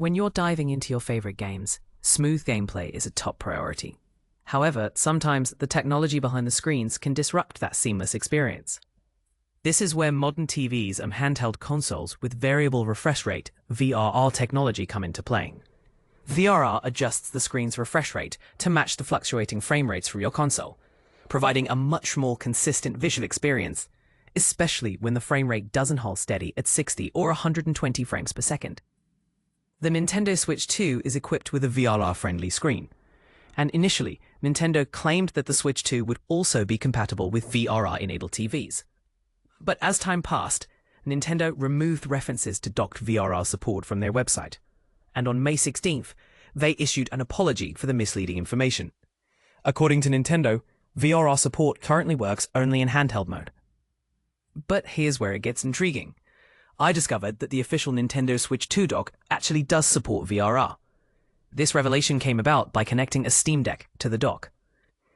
When you're diving into your favorite games, smooth gameplay is a top priority. However, sometimes the technology behind the screens can disrupt that seamless experience. This is where modern TVs and handheld consoles with variable refresh rate (VRR) technology come into play. VRR adjusts the screen's refresh rate to match the fluctuating frame rates from your console, providing a much more consistent visual experience, especially when the frame rate doesn't hold steady at 60 or 120 frames per second. The Nintendo Switch 2 is equipped with a VRR-friendly screen, and initially, Nintendo claimed that the Switch 2 would also be compatible with VRR-enabled TVs. But as time passed, Nintendo removed references to docked VRR support from their website, and on May 16th, they issued an apology for the misleading information. According to Nintendo, VRR support currently works only in handheld mode. But here's where it gets intriguing. I discovered that the official Nintendo Switch 2 dock actually does support VRR. This revelation came about by connecting a Steam Deck to the dock.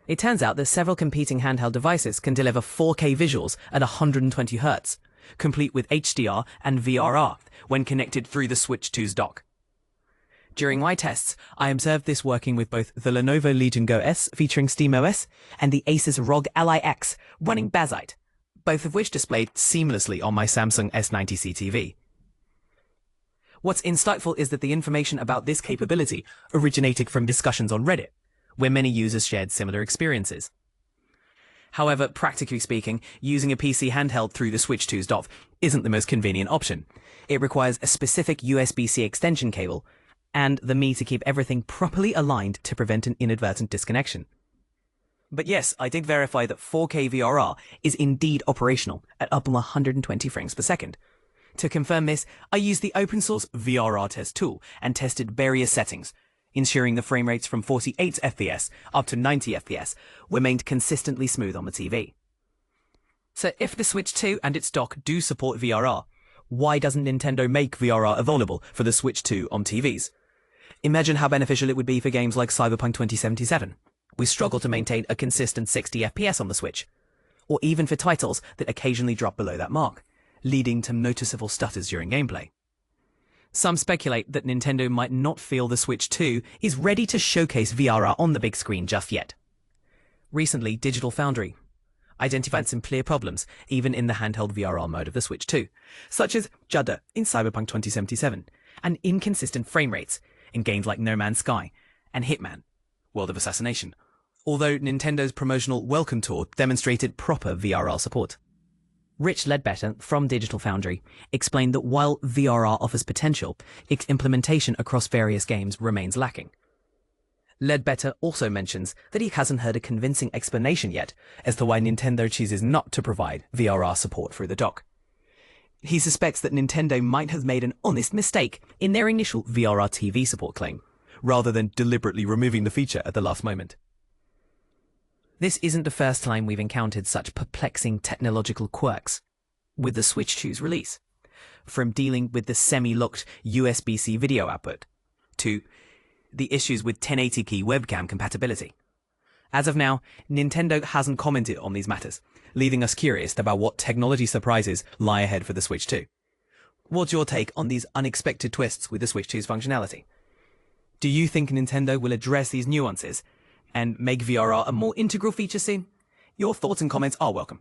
It turns out that several competing handheld devices can deliver 4K visuals at 120 Hz, complete with HDR and VRR when connected through the Switch 2's dock. During my tests, I observed this working with both the Lenovo Legion Go S featuring SteamOS and the Asus ROG Ally X running Bazzite, both of which displayed seamlessly on my Samsung S90C TV. What's insightful is that the information about this capability originated from discussions on Reddit, where many users shared similar experiences. However, practically speaking, using a PC handheld through the Switch 2's dock isn't the most convenient option. It requires a specific USB-C extension cable, and the me to keep everything properly aligned to prevent an inadvertent disconnection. But yes, I did verify that 4K VRR is indeed operational at up to 120 frames per second. To confirm this, I used the open source VRR test tool and tested various settings, ensuring the frame rates from 48 FPS up to 90 FPS remained consistently smooth on the TV. So if the Switch 2 and its dock do support VRR, why doesn't Nintendo make VRR available for the Switch 2 on TVs? Imagine how beneficial it would be for games like Cyberpunk 2077. We struggle to maintain a consistent 60 FPS on the Switch, or even for titles that occasionally drop below that mark, leading to noticeable stutters during gameplay. Some speculate that Nintendo might not feel the Switch 2 is ready to showcase VRR on the big screen just yet. Recently, Digital Foundry identified some clear problems even in the handheld VRR mode of the Switch 2, such as judder in Cyberpunk 2077 and inconsistent frame rates in games like No Man's Sky and Hitman: World of Assassination, although Nintendo's promotional welcome tour demonstrated proper VRR support. Rich Ledbetter from Digital Foundry explained that while VRR offers potential, its implementation across various games remains lacking. Ledbetter also mentions that he hasn't heard a convincing explanation yet as to why Nintendo chooses not to provide VRR support through the dock. He suspects that Nintendo might have made an honest mistake in their initial VRR TV support claim, rather than deliberately removing the feature at the last moment. This isn't the first time we've encountered such perplexing technological quirks with the Switch 2's release, from dealing with the semi-locked USB-C video output to the issues with 1080p webcam compatibility. As of now, Nintendo hasn't commented on these matters, leaving us curious about what technology surprises lie ahead for the Switch 2. What's your take on these unexpected twists with the Switch 2's functionality? Do you think Nintendo will address these nuances and make VRR a more integral feature soon? Your thoughts and comments are welcome.